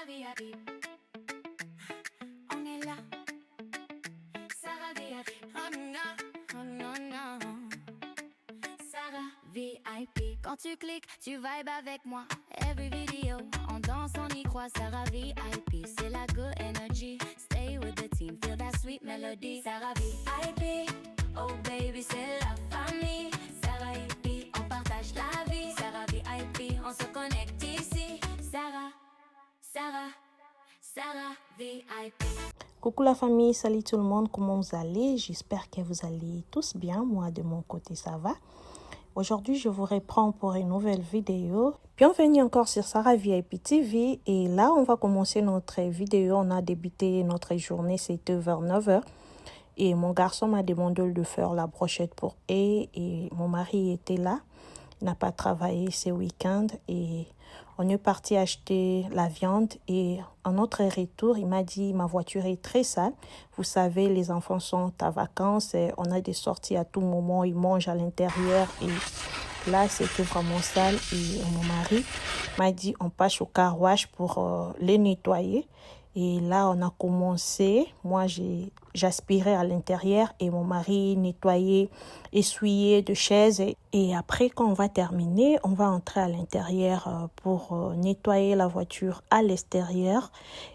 Sarah VIP. On est là. Sarah VIP. Oh non, oh non, non. Sarah VIP. Quand tu cliques, tu vibes avec moi. Every video, on danse, on y croit. Sarah VIP, c'est la good energy. Stay with the team, feel that sweet melody. Sarah VIP, oh baby, c'est la famille. Sarah VIP, on partage la vie. Sarah VIP, on se connecte ici. Sarah VIP. Coucou la famille, salut tout le monde, comment vous allez? J'espère que vous allez tous bien, moi de mon côté ça va. Aujourd'hui je vous reprends pour une nouvelle vidéo. Bienvenue encore sur Sarah VIP TV et là on va commencer notre vidéo. On a débuté notre journée, c'était vers 9h et mon garçon m'a demandé de faire la brochette pour eux et mon mari était là. Il n'a pas travaillé ce week-end et on est parti acheter la viande et en notre retour, il m'a dit ma voiture est très sale. Vous savez, les enfants sont à vacances et on a des sorties à tout moment, ils mangent à l'intérieur et là c'était vraiment sale et mon mari m'a dit on passe au car wash pour les nettoyer. Et là, on a commencé. Moi, j'aspirais à l'intérieur et mon mari nettoyait, essuyait de chaises. Et après, quand on va terminer, on va entrer à l'intérieur pour nettoyer la voiture à l'extérieur.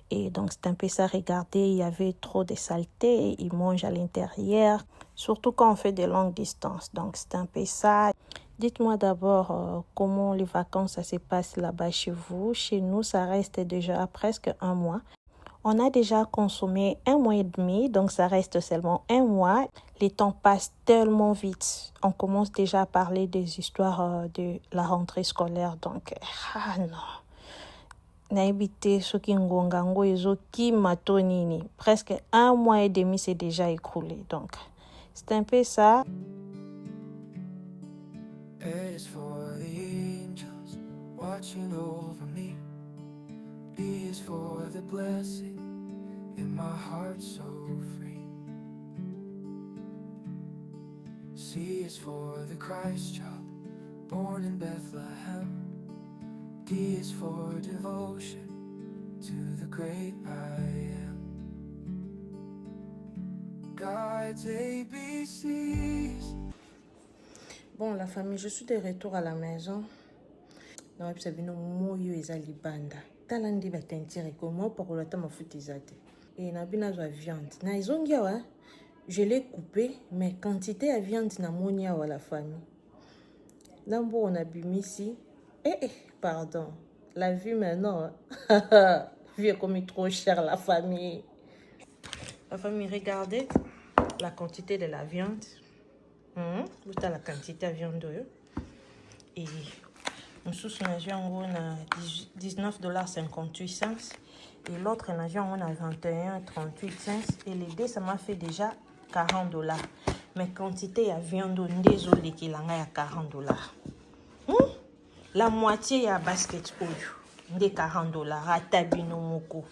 Et donc, c'est un peu ça. Regardez, il y avait trop de saleté. Ils mangent à l'intérieur, surtout quand on fait des longues distances. Donc, c'est un peu ça. Dites-moi d'abord comment les vacances ça se passe là-bas chez vous. Chez nous, ça reste déjà presque un mois. On a déjà consommé 1 mois et demi, donc ça reste seulement 1 mois. Les temps passent tellement vite. On commence déjà à parler des histoires de la rentrée scolaire. Donc, non. Presque 1 mois et demi s'est déjà écoulé. Donc, c'est un peu ça. A is for the angels watching over me. B is for the blessing in my heart so free. C is for the Christ child born in Bethlehem. D is for devotion to the great I am. God's ABCs. Bon, la famille, je suis de retour à la maison. Non, puis ça vient moyo ezali banda. Talandi ba tentire comment pour le temps mafutizate. Et na bina zo viande. Na izongia wa, je l'ai coupé, mais quantité de viande na monia wa la famille. Lambo on a bimisi. Pardon. La vue maintenant. Vu comme trop cher la famille. La famille, regardez la quantité de la viande. Vous avez la quantité de viande. Et nous avons $19,58 et l'autre on a 21,38 et les deux ça m'a fait déjà $40. Mais quantité de viande désolé qu'il en a $40. La moitié ya basket de $40 à tabino moko.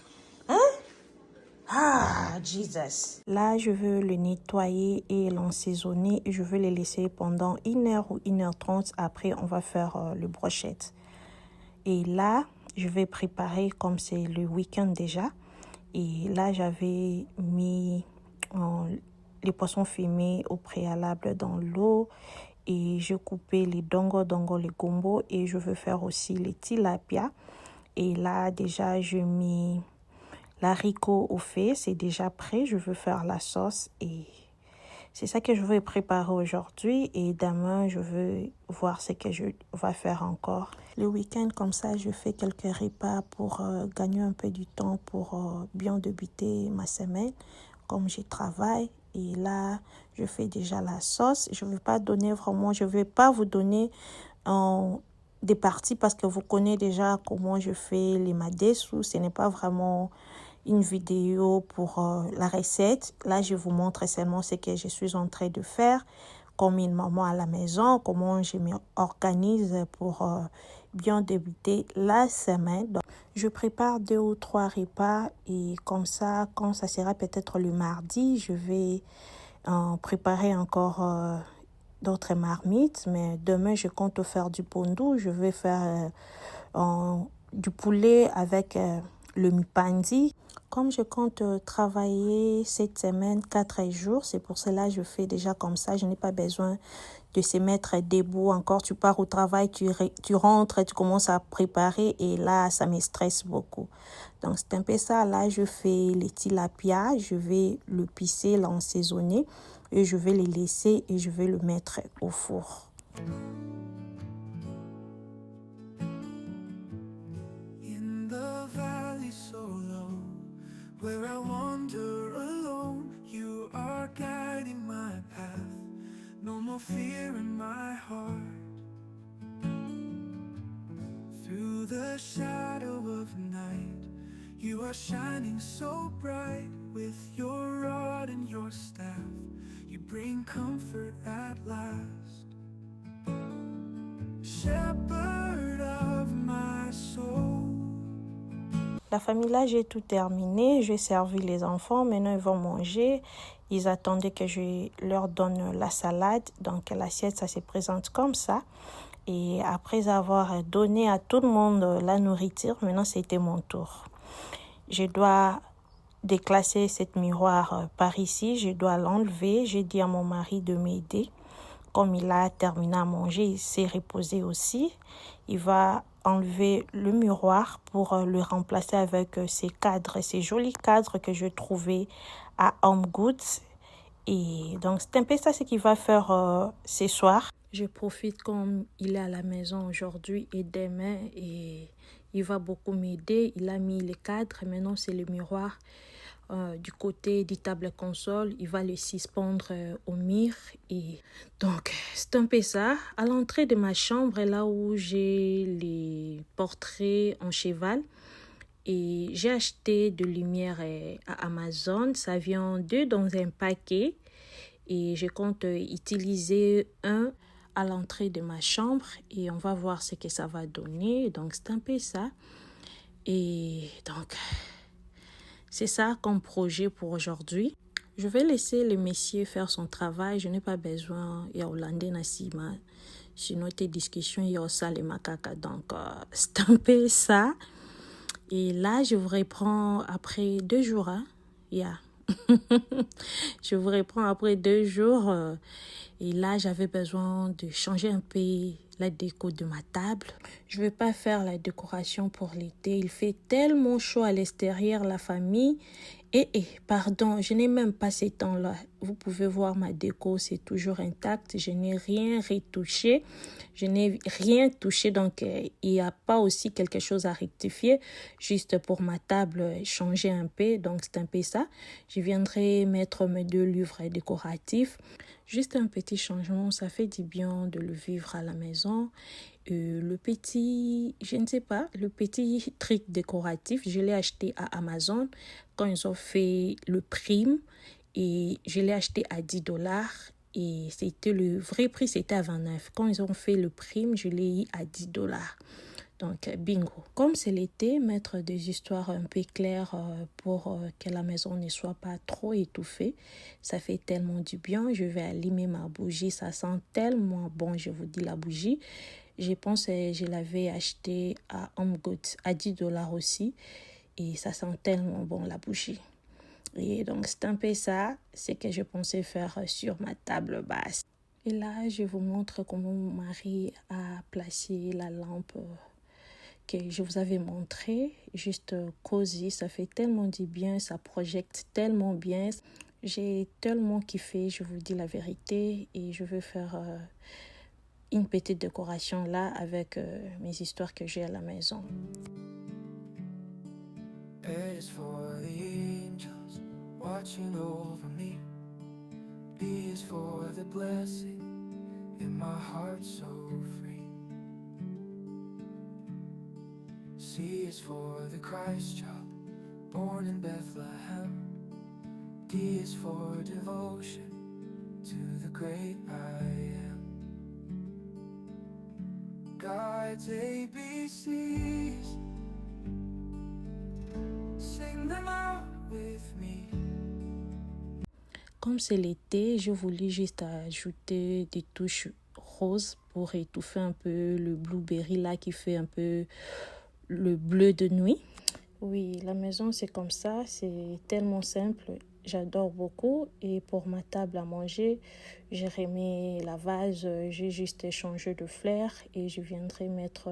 Jesus. Là, je veux le nettoyer et l'assaisonner. Je veux le laisser pendant 1h ou 1h30. Après, on va faire le brochette. Et là, je vais préparer comme c'est le week-end déjà. Et là, j'avais mis les poissons fumés au préalable dans l'eau. Et je coupais les dongo, les gombo. Et je veux faire aussi les tilapia. Et là, déjà, je mets l'haricot au fait, c'est déjà prêt. Je veux faire la sauce et c'est ça que je veux préparer aujourd'hui. Et demain, je veux voir ce que je vais faire encore. Le week-end, comme ça, je fais quelques repas pour gagner un peu du temps pour bien débuter ma semaine. Comme je travaille. Et là, je fais déjà la sauce. Je ne vais pas vous donner des parties parce que vous connaissez déjà comment je fais les madessous. Ce n'est pas vraiment une vidéo pour la recette. Là, je vous montre seulement ce que je suis en train de faire comme une maman à la maison, comment je m'organise pour bien débuter la semaine. Donc, je prépare 2 ou 3 repas et comme ça, quand ça sera peut-être le mardi, je vais préparer encore d'autres marmites. Mais demain, je compte faire du pondou. Je vais faire du poulet avec le mipandi. Comme je compte travailler cette semaine 4 jours, c'est pour cela que je fais déjà comme ça. Je n'ai pas besoin de se mettre debout encore. Tu pars au travail, tu rentres, tu commences à préparer et là, ça me stresse beaucoup. Donc, c'est un peu ça. Là, je fais les tilapia. Je vais le pisser, l'assaisonner et je vais les laisser et je vais le mettre au four. In the valley so low, where I wander alone, you are guiding my path. No more fear in my heart. Through the shadow of night, you are shining so bright. With your rod and your staff, you bring comfort at last. Shepherd of my soul. La famille là, j'ai tout terminé. J'ai servi les enfants. Maintenant, ils vont manger. Ils attendaient que je leur donne la salade. Donc, l'assiette, ça se présente comme ça. Et après avoir donné à tout le monde la nourriture, maintenant, c'était mon tour. Je dois déclasser cette miroir par ici. Je dois l'enlever. J'ai dit à mon mari de m'aider. Comme il a terminé à manger, il s'est reposé aussi. Il va enlever le miroir pour le remplacer avec ces cadres, ces jolis cadres que je trouvais à Home Goods. Et donc, c'est un peu ça ce qu'il va faire ce soir. Je profite comme il est à la maison aujourd'hui et demain et il va beaucoup m'aider. Il a mis les cadres et maintenant c'est le miroir du côté du table console. Il va le suspendre au mur. Et donc, c'est un peu ça. À l'entrée de ma chambre, là où j'ai les portraits en cheval, et j'ai acheté de lumière à Amazon. Ça vient 2 dans un paquet. Et je compte utiliser un à l'entrée de ma chambre. Et on va voir ce que ça va donner. Donc, c'est un peu ça. Et donc, c'est ça comme projet pour aujourd'hui. Je vais laisser le monsieur faire son travail. Je n'ai pas besoin. Il y a Hollandais Nassima. Sinon, tes discussions, il y a aussi les macaques. Donc, c'est un peu ça. Et là, je vous reprends après 2 jours. Hein? Yeah. Je vous reprends après 2 jours. Et là, j'avais besoin de changer un peu la déco de ma table. Je ne vais pas faire la décoration pour l'été. Il fait tellement chaud à l'extérieur, la famille. Pardon, je n'ai même pas ces temps-là. Vous pouvez voir ma déco, c'est toujours intact. Je n'ai rien retouché. Je n'ai rien touché, donc il n'y a pas aussi quelque chose à rectifier. Juste pour ma table, changer un peu. Donc, c'est un peu ça. Je viendrai mettre mes 2 livres décoratifs. Juste un petit changement, ça fait du bien de le vivre à la maison. Le petit, je ne sais pas, le petit truc décoratif, je l'ai acheté à Amazon quand ils ont fait le prime et je l'ai acheté à $10 et c'était le vrai prix, c'était à 29. Quand ils ont fait le prime, je l'ai eu à $10. Donc, bingo. Comme c'est l'été, mettre des histoires un peu claires pour que la maison ne soit pas trop étouffée, ça fait tellement du bien. Je vais allumer ma bougie, ça sent tellement bon, je vous dis la bougie. Je pense que je l'avais acheté à Home Goods à $10 aussi. Et ça sent tellement bon la bougie. Et donc, c'est un peu ça, ce que je pensais faire sur ma table basse. Et là, je vous montre comment mon mari a placé la lampe que je vous avais montré. Juste cosy, ça fait tellement du bien, ça projette tellement bien. J'ai tellement kiffé, je vous dis la vérité. Et je veux faire une petite décoration là avec mes histoires que j'ai à la maison. A is for the angels watching over me. B is for the blessing in my heart so free. C is for the Christ child born in Bethlehem. D is for devotion to the great I am. God's ABCs, sing them out with me. Comme c'est l'été, je voulais juste ajouter des touches roses pour étouffer un peu le blueberry là qui fait un peu le bleu de nuit. Oui, la maison c'est comme ça, c'est tellement simple. J'adore beaucoup et pour ma table à manger, j'ai remis la vase, j'ai juste changé de fleurs et je viendrai mettre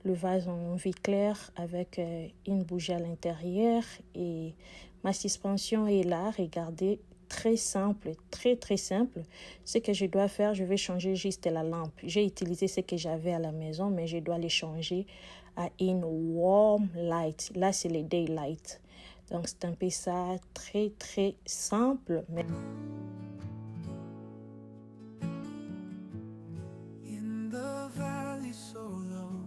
le vase en vie claire avec une bougie à l'intérieur et ma suspension est là, regardez, très simple, très simple. Ce que je dois faire, je vais changer juste la lampe. J'ai utilisé ce que j'avais à la maison, mais je dois les changer à une warm light. Là, c'est les daylight. Donc, c'est un peu ça, très simple. Mais... In the valley so low,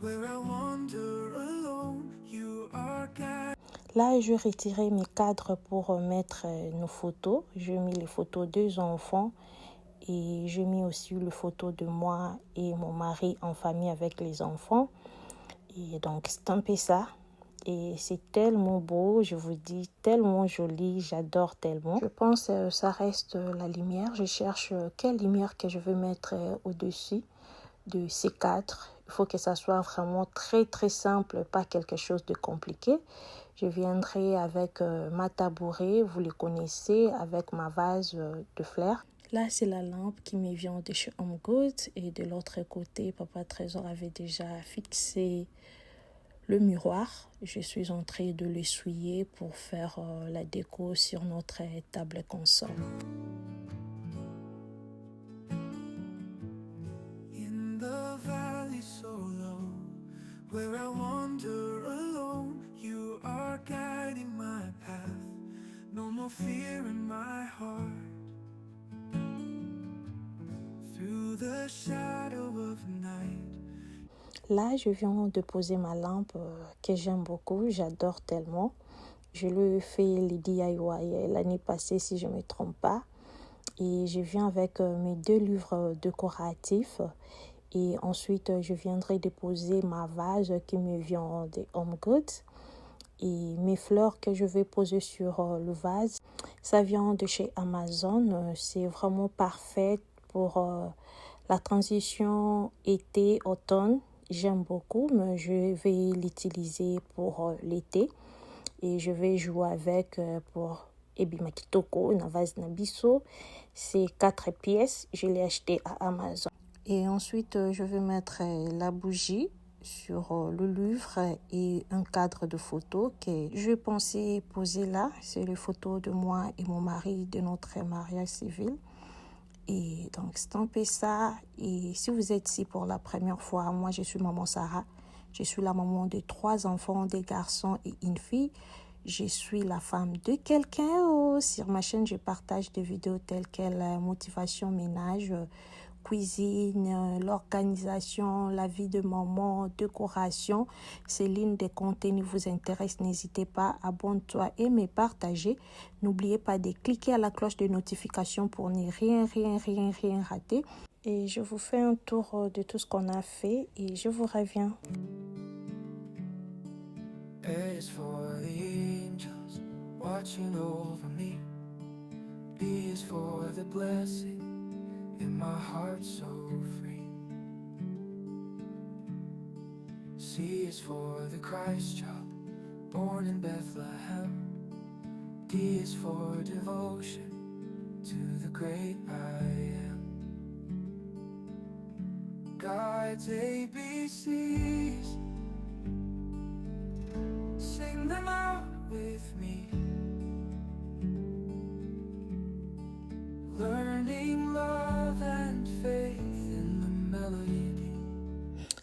where I wander alone, you are guiding. Là, je retirais mes cadres pour mettre nos photos. J'ai mis les photos des enfants et j'ai mis aussi les photos de moi et mon mari en famille avec les enfants. Et donc, c'est un peu ça. Et c'est tellement beau, je vous dis, tellement joli, j'adore tellement. Je pense que ça reste la lumière. Je cherche quelle lumière que je veux mettre au-dessus de ces quatre. Il faut que ça soit vraiment très simple, pas quelque chose de compliqué. Je viendrai avec ma tabouret, vous les connaissez, avec ma vase de fleurs. Là, c'est la lampe qui me vient de chez Home Goods. Et de l'autre côté, Papa Trésor avait déjà fixé le miroir. Je suis en train de l'essuyer pour faire la déco sur notre table console. In the valley so low, where I wander alone, you are guiding my path. No more fear in my heart. Through the shadow of night. Là, je viens de poser ma lampe que j'aime beaucoup, j'adore tellement. Je l'ai fait les DIY l'année passée, si je ne me trompe pas. Et je viens avec mes 2 livres décoratifs. Et ensuite, je viendrai déposer ma vase qui me vient de Home Goods. Et mes fleurs que je vais poser sur le vase, ça vient de chez Amazon. C'est vraiment parfait pour la transition été-automne. J'aime beaucoup, mais je vais l'utiliser pour l'été. Et je vais jouer avec pour Ebima Kitoko, na vase na biso. C'est 4 pièces. Je l'ai acheté à Amazon. Et ensuite, je vais mettre la bougie sur le livre et un cadre de photos que je pensais poser là. C'est les photos de moi et mon mari de notre mariage civil. Et donc, c'est un peu ça. Et si vous êtes ici pour la première fois, moi, je suis maman Sarah. Je suis la maman de 3 enfants, des garçons et une fille. Je suis la femme de quelqu'un. Sur ma chaîne, je partage des vidéos telles que motivation, ménage, cuisine, l'organisation, la vie de maman, décoration. Si l'une des contenus vous intéresse, n'hésitez pas, abonne-toi et me partagez. N'oubliez pas de cliquer à la cloche de notification pour ne rien rater. Et je vous fais un tour de tout ce qu'on a fait et je vous reviens. A is for the angels watching over me. B is for the blessing in my heart so free. C is for the Christ child born in Bethlehem. D is for devotion to the great I am. God's ABCs, sing them out with me. Learning love and faith in the melody.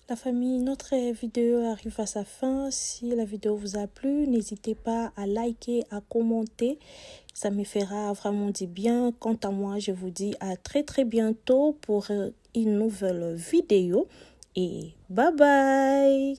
La famille, notre vidéo arrive à sa fin. Si la vidéo vous a plu, n'hésitez pas à liker, à commenter. Ça me fera vraiment du bien. Quant à moi, je vous dis à très bientôt pour une nouvelle vidéo. Et bye bye!